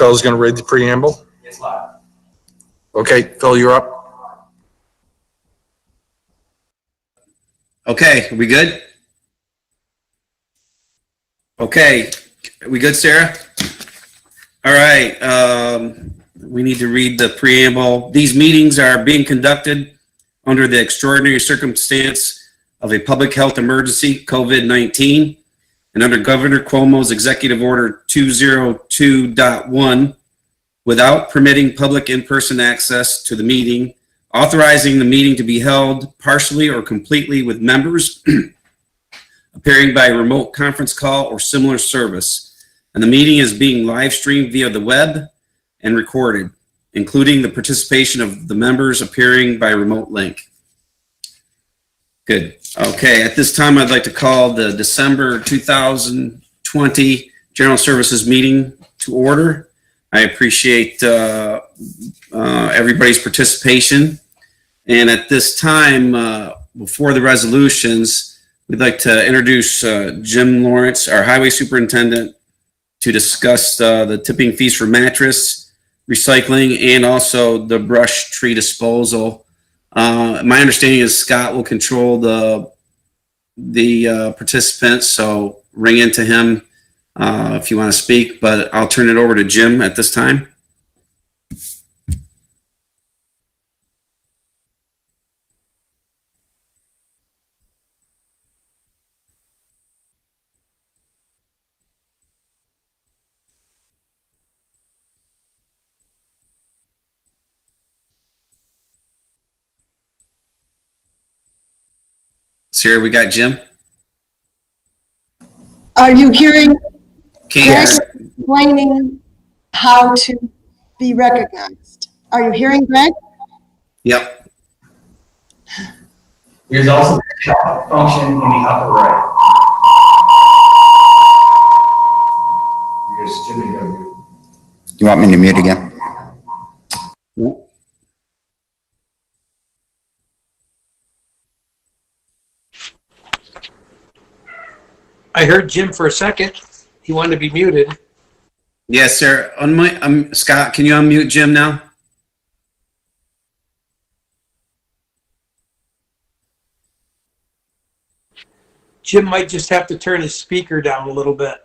Phil's going to read the preamble. It's live. Okay, Phil, you're up. Okay, we good? Okay, we good, Sarah? All right, we need to read the preamble. These meetings are being conducted under the extraordinary circumstance of a public health emergency, COVID-19, and under Governor Cuomo's Executive Order 202.1, without permitting public in-person access to the meeting, authorizing the meeting to be held partially or completely with members appearing by remote conference call or similar service. And the meeting is being live streamed via the web and recorded, including the participation of the members appearing by remote link. Good. Okay, at this time, I'd like to call the December 2020 General Services meeting to order. I appreciate everybody's participation. And at this time, before the resolutions, we'd like to introduce Jim Lawrence, our Highway Superintendent, to discuss the tipping fees for mattress recycling and also the brush tree disposal. My understanding is Scott will control the participants, so ring into him if you want to speak, but I'll turn it over to Jim at this time. Sarah, we got Jim? Are you hearing Greg Yes. explaining how to be recognized? Are you hearing Greg? Yep. There's also the chat function in the upper right. You want me to mute again? I heard Jim for a second. He wanted to be muted. Yes, sir. Scott, can you unmute Jim now? Jim might just have to turn his speaker down a little bit.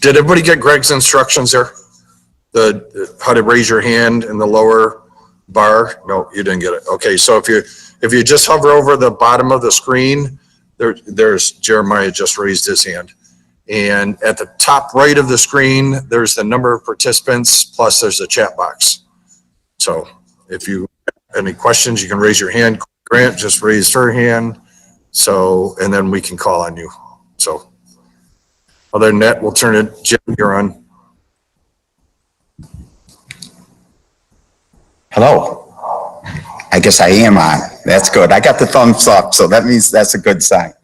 Did everybody get Greg's instructions there? How to raise your hand in the lower bar? No, you didn't get it. Okay, so if you just hover over the bottom of the screen, there's Jeremiah just raised his hand. And at the top right of the screen, there's the number of participants, plus there's a chat box. So if you have any questions, you can raise your hand. Grant just raised her hand. So, and then we can call on you. So other than that, we'll turn it, Jim, you're on. Hello. I guess I am on. That's good. I got the thumbs up, so that means that's a good sign.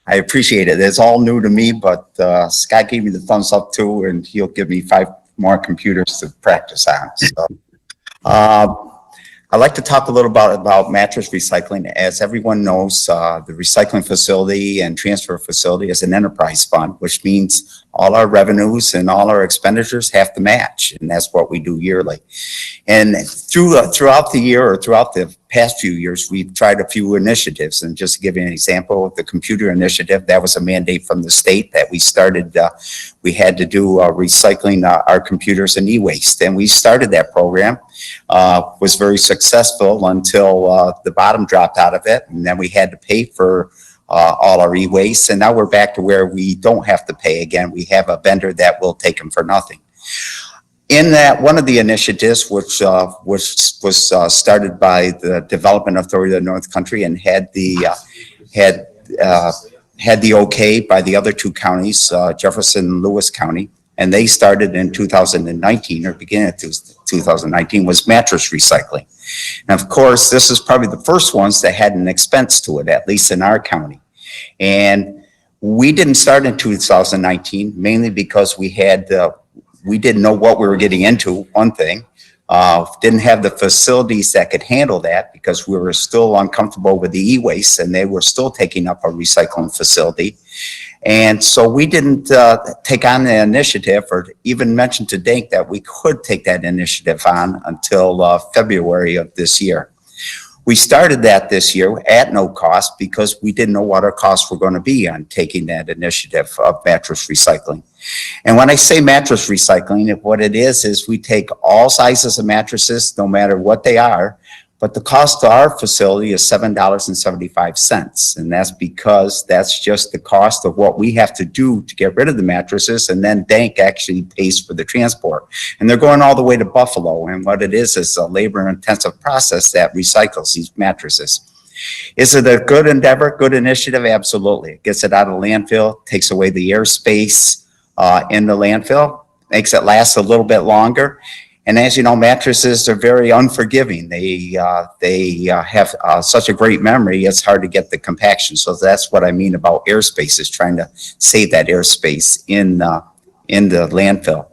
I appreciate it. It's all new to me, but Scott gave me the thumbs up too, and he'll give me 5 more computers to practice on. So, I'd like to talk a little about mattress recycling. As everyone knows, the recycling facility and transfer facility is an enterprise fund, which means all our revenues and all our expenditures have to match, and that's what we do yearly. And throughout the year, or throughout the past few years, we've tried a few initiatives. And just to give you an example, the computer initiative, that was a mandate from the state that we started. We had to do recycling our computers and e-waste, and we started that program. Was very successful until the bottom dropped out of it, and then we had to pay for all our e-waste, and now we're back to where we don't have to pay again. We have a vendor that will take them for nothing. In that, one of the initiatives, which was started by the Development Authority of the North Country and had the okay by the other 2 counties, Jefferson and Lewis County, and they started in 2019, or beginning of 2019, was mattress recycling. And of course, this is probably the first ones that had an expense to it, at least in our county. And we didn't start in 2019, mainly because we didn't know what we were getting into, one thing. Didn't have the facilities that could handle that because we were still uncomfortable with the e-waste, and they were still taking up a recycling facility. And so we didn't take on the initiative or even mention to Dink that we could take that initiative on until February of this year. We started that this year at no cost because we didn't know what our costs were going to be on taking that initiative of mattress recycling. And when I say mattress recycling, what it is we take all sizes of mattresses, no matter what they are, but the cost to our facility is $7.75. And that's because that's just the cost of what we have to do to get rid of the mattresses. And then Dank actually pays for the transport. And they're going all the way to Buffalo. And what it is a labor intensive process that recycles these mattresses. Is it a good endeavor, good initiative? Absolutely. It gets it out of the landfill, takes away the airspace in the landfill, makes it last a little bit longer. And as you know, mattresses are very unforgiving. They have such a great memory, it's hard to get the compaction. So that's what I mean about airspace, is trying to save that airspace in the landfill.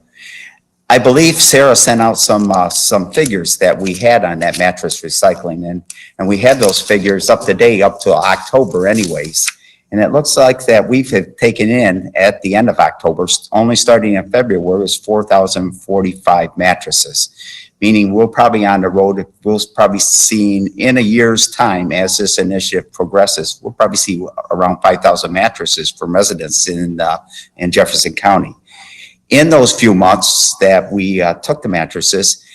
I believe Sarah sent out some figures that we had on that mattress recycling, and we had those figures up to date up to October anyways. And it looks like that we've taken in at the end of October, only starting in February, was 4,045 mattresses, meaning we're probably on the road. We'll probably see in a year's time, as this initiative progresses, we'll probably see around 5,000 mattresses from residents in Jefferson County. In those few months that we took the mattresses,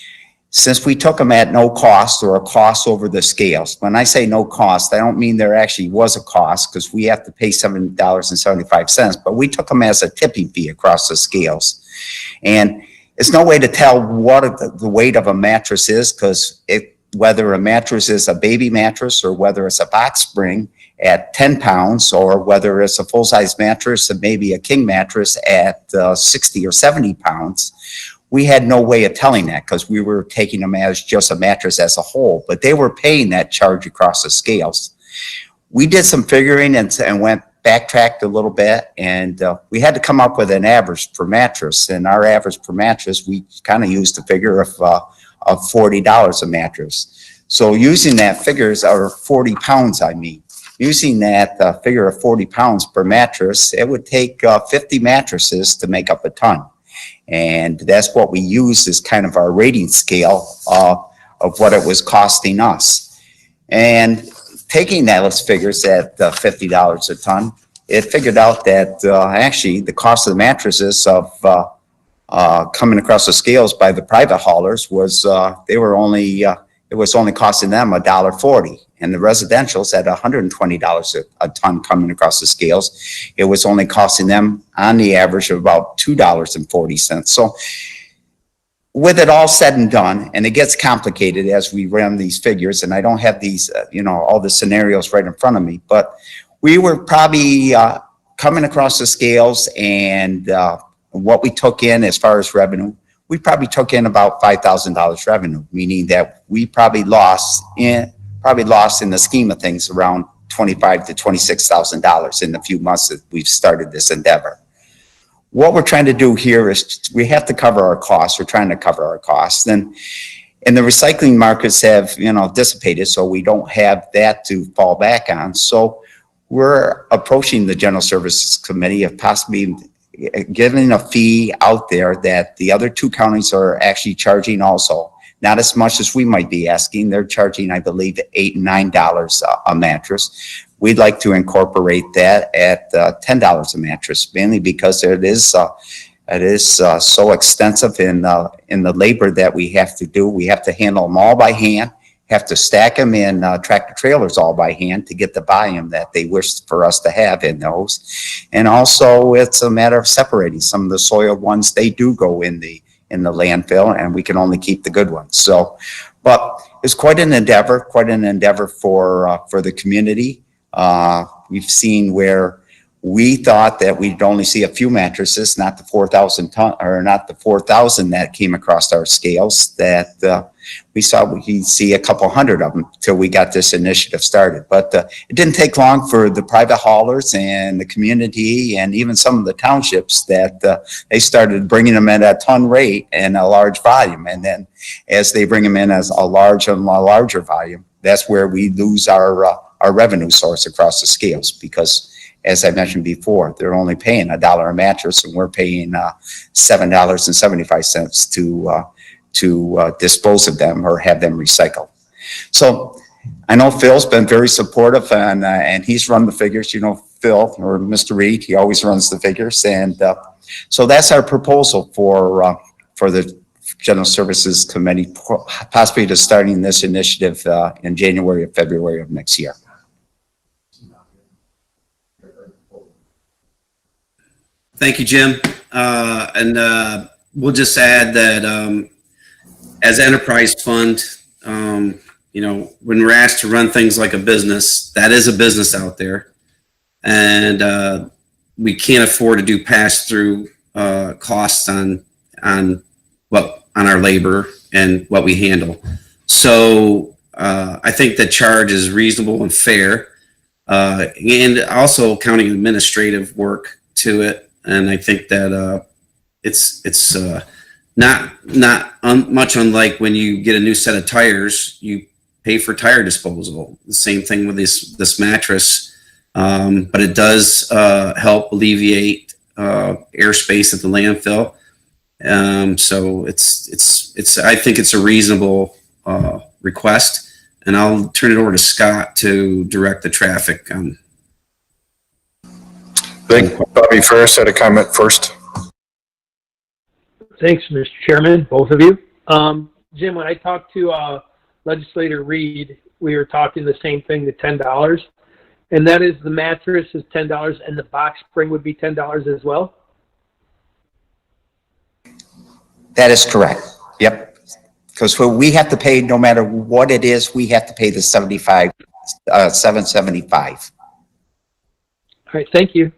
since we took them at no cost or a cost over the scales. When I say no cost, I don't mean there actually was a cost, because we have to pay $7.75, but we took them as a tipping fee across the scales. And it's no way to tell what the weight of a mattress is, because whether a mattress is a baby mattress or whether it's a box spring at 10 pounds, or whether it's a full-size mattress and maybe a king mattress at 60 or 70 pounds, we had no way of telling that because we were taking them as just a mattress as a whole, but they were paying that charge across the scales. We did some figuring and backtracked a little bit, and we had to come up with an average per mattress. And our average per mattress, we kind of used the figure of $40 a mattress. So using that figures are 40 pounds, using that figure of 40 pounds per mattress, it would take 50 mattresses to make up a ton. And that's what we use as kind of our rating scale of what it was costing us. And taking those figures at $50 a ton, it figured out that actually the cost of the mattresses of coming across the scales by the private haulers was it was only costing them $1.40. And the residentials at $120 a ton coming across the scales, it was only costing them on the average of about $2.40. So with it all said and done, and it gets complicated as we run these figures, and I don't have these, all the scenarios right in front of me, but we were probably coming across the scales, and what we took in as far as revenue, we probably took in about $5,000 revenue, meaning that we probably lost in the scheme of things around $25,000 to $26,000 in the few months that we've started this endeavor. What we're trying to do here is we have to cover our costs. We're trying to cover our costs. And the recycling markets have, dissipated, so we don't have that to fall back on. So we're approaching the General Services Committee of possibly giving a fee out there that the other two counties are actually charging also. Not as much as we might be asking. They're charging, I believe, $8 and $9 a mattress. We'd like to incorporate that at $10 a mattress, mainly because it is so extensive in the labor that we have to do. We have to handle them all by hand, have to stack them in tractor trailers all by hand to get the volume that they wish for us to have in those. And also, it's a matter of separating some of the soiled ones. They do go in the landfill, and we can only keep the good ones. So, but it's quite an endeavor for the community. We've seen where we thought that we'd only see a few mattresses, not the 4,000 that came across our scales, that we saw we'd see a couple hundred of them till we got this initiative started. But it didn't take long for the private haulers and the community and even some of the townships that they started bringing them at a ton rate and a large volume. And then as they bring them in as a larger volume, that's where we lose our revenue source across the scales, because as I mentioned before, they're only paying $1 a mattress, and we're paying $7.75 to dispose of them or have them recycled. So I know Phil's been very supportive, and he's run the figures. You know, Phil or Mr. Reed, he always runs the figures, and so that's our proposal for the General Services Committee, possibly to starting this initiative in January or February of next year. Thank you, Jim. And we'll just add that as enterprise fund, you know, when we're asked to run things like a business, that is a business out there. And we can't afford to do pass-through costs on our labor and what we handle. So I think the charge is reasonable and fair, and also counting administrative work to it. And I think that it's not much unlike when you get a new set of tires, you pay for tire disposal. The same thing with this mattress, but it does help alleviate airspace at the landfill. So it's I think it's a reasonable request, and I'll turn it over to Scott to direct the traffic on. I think Bobby Ferris had a comment first. Thanks, Mr. Chairman, both of you. Jim, when I talked to Legislator Reed, we were talking the same thing, the $10. And that is the mattress is $10 and the box spring would be $10 as well? That is correct. Yep. Because we have to pay, no matter what it is, we have to pay the $7.75. All right, thank you.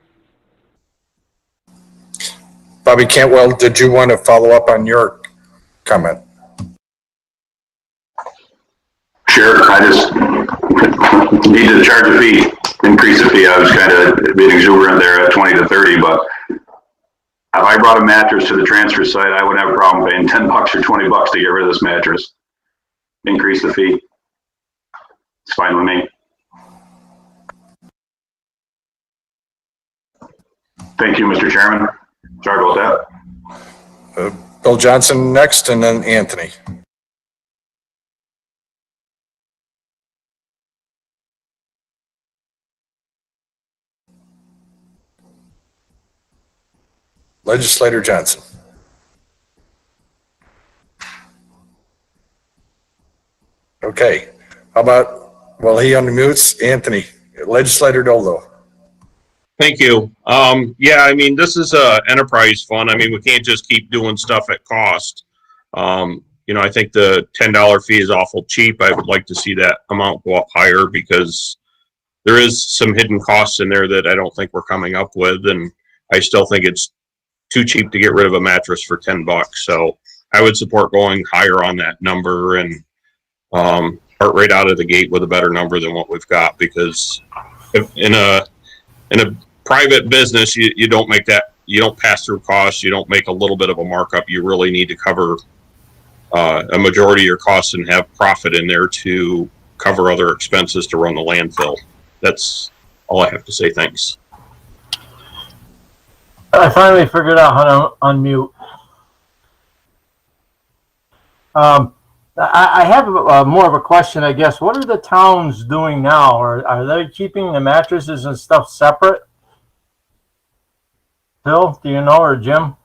Bobby Cantwell, did you want to follow up on your comment? Sure, I just needed to charge a fee, increase the fee. I was kind of being exuberant there at 20 to 30, but if I brought a mattress to the transfer site, I wouldn't have a problem paying $10 or $20 to get rid of this mattress. Increase the fee. It's fine with me. Thank you, Mr. Chairman. Sorry about that. Bill Johnson next, and then Anthony. Legislator Johnson. Okay, how about, well, he unmutes, Anthony, Legislator Doldo. Thank you. Yeah, I mean, this is a enterprise fund. I mean, we can't just keep doing stuff at cost. You know, I think the $10 fee is awful cheap. I would like to see that amount go up higher because there is some hidden costs in there that I don't think we're coming up with. And I still think it's too cheap to get rid of a mattress for $10. So I would support going higher on that number and start right out of the gate with a better number than what we've got, because if in a private business, you don't make that, you don't pass through costs, you don't make a little bit of a markup. You really need to cover a majority of your costs and have profit in there to cover other expenses to run the landfill. That's all I have to say. Thanks. I finally figured out how to unmute. I have more of a question, I guess. What are the towns doing now? Or are they keeping the mattresses and stuff separate? Phil, do you know, or Jim?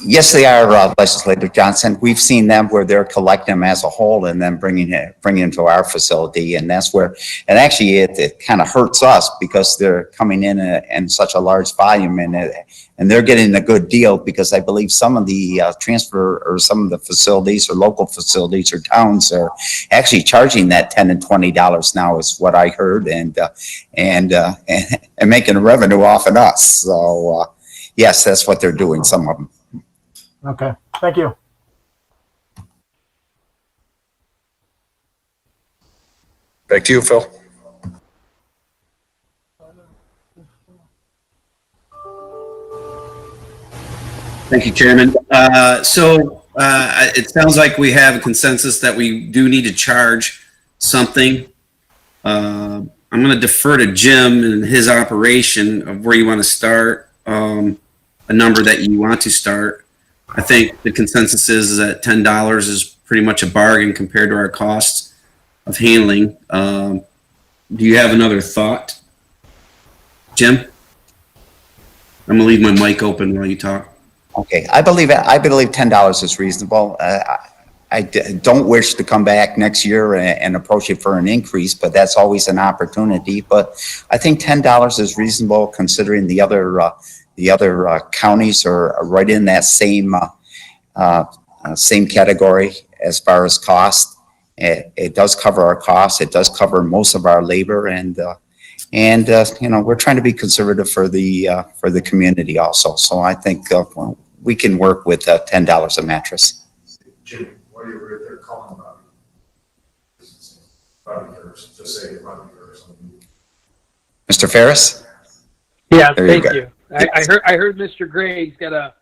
Yes, they are, Legislator Johnson. We've seen them where they're collecting them as a whole and then bringing them to our facility. And that's where, and actually it kind of hurts us because they're coming in such a large volume, and they're getting a good deal, because I believe some of the transfer or some of the facilities or local facilities or towns are actually charging that $10 and $20 now, is what I heard, and making a revenue off of us. So yes, that's what they're doing, some of them. Okay, thank you. Back to you, Phil. Thank you, Chairman. So it sounds like we have a consensus that we do need to charge something on I'm going to defer to Jim and his operation of where you want to start, a number that you want to start. I think the consensus is that $10 is pretty much a bargain compared to our costs of handling. Do you have another thought, Jim? I'm gonna leave my mic open while you talk. Okay, I believe $10 is reasonable. Don't wish to come back next year and approach it for an increase, but that's always an opportunity. But I think $10 is reasonable considering the other counties are right in that same category as far as cost. It does cover our costs. It does cover most of our labor, and you know, we're trying to be conservative for the community also. So I think we can work with $10 a mattress. Jim, what are you right there calling about? Bobby Harris, just say Bobby Harris. Mr. Ferris? Yeah, There you thank go. you. I heard Mr. Gray. He's got a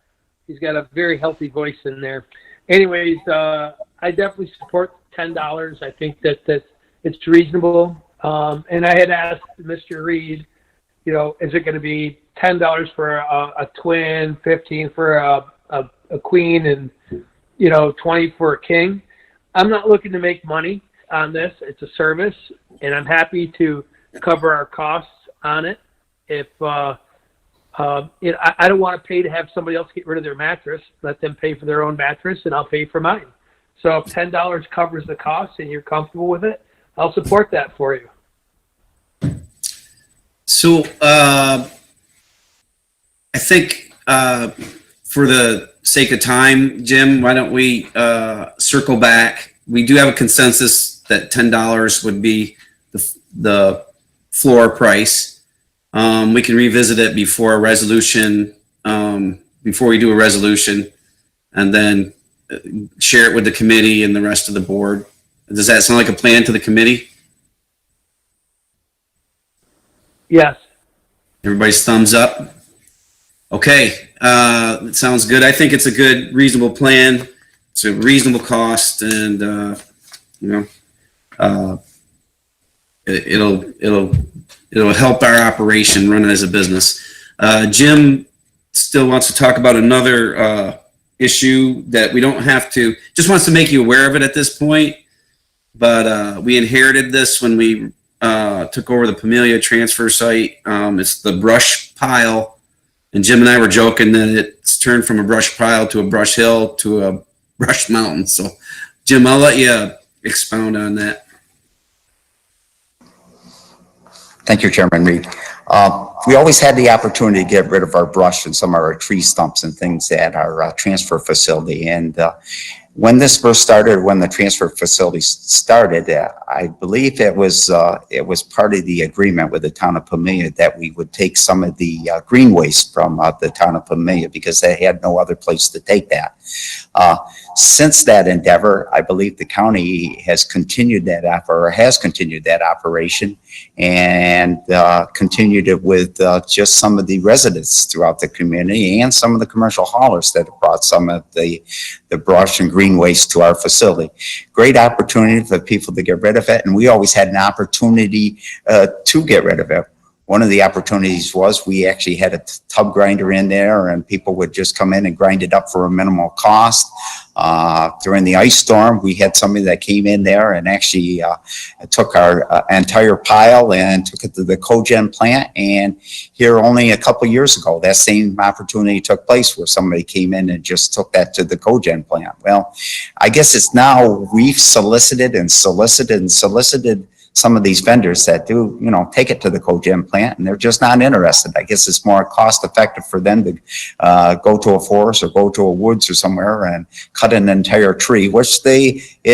very healthy voice in there. Anyways, I definitely support $10. I think that it's reasonable. And I had asked Mr. Reed, you know, is it going to be $10 for a twin, 15 for a queen, and, you know, 20 for a king? I'm not looking to make money on this. It's a service, and I'm happy to cover our costs on it. If you know, I don't want to pay to have somebody else get rid of their mattress. Let them pay for their own mattress, and I'll pay for mine. So if $10 covers the cost and you're comfortable with it, I'll support that for you. So I think for the sake of time, Jim, why don't we circle back? We do have a consensus that $10 would be the floor price. We can revisit it before a resolution, before we do a resolution, and then share it with the committee and the rest of the board. Does that sound like a plan to the committee? Yes. Everybody's thumbs up. Okay, that sounds good. I think it's a good, reasonable plan. It's a reasonable cost, and you know, it'll help our operation run as a business. Jim still wants to talk about another issue that we don't have to. Just wants to make you aware of it at this point. But we inherited this when we took over the Pamelia transfer site. It's the brush pile. And Jim and I were joking that it's turned from a brush pile to a brush hill to a brush mountain. So, Jim, I'll let you expound on that. Thank you, Chairman Reed. We always had the opportunity to get rid of our brush and some of our tree stumps and things at our transfer facility. And when this first started, when the transfer facility started, I believe it was part of the agreement with the town of Pamelia that we would take some of the green waste from the town of Pamelia because they had no other place to take that. Since that endeavor, I believe the county has continued that operation and continued it with just some of the residents throughout the community and some of the commercial haulers that have brought some of the brush and green waste to our facility. Great opportunity for people to get rid of it, and we always had an opportunity to get rid of it. One of the opportunities was we actually had a tub grinder in there, and people would just come in and grind it up for a minimal cost. During the ice storm, we had somebody that came in there and actually took our entire pile and took it to the cogen plant. And here only a couple years ago, that same opportunity took place where somebody came in and just took that to the cogen plant. Well, I guess it's now we've solicited some of these vendors that do, you know, take it to the cogen plant, and they're just not interested. I guess it's more cost effective for them to go to a forest or go to a woods or somewhere and cut an entire tree, which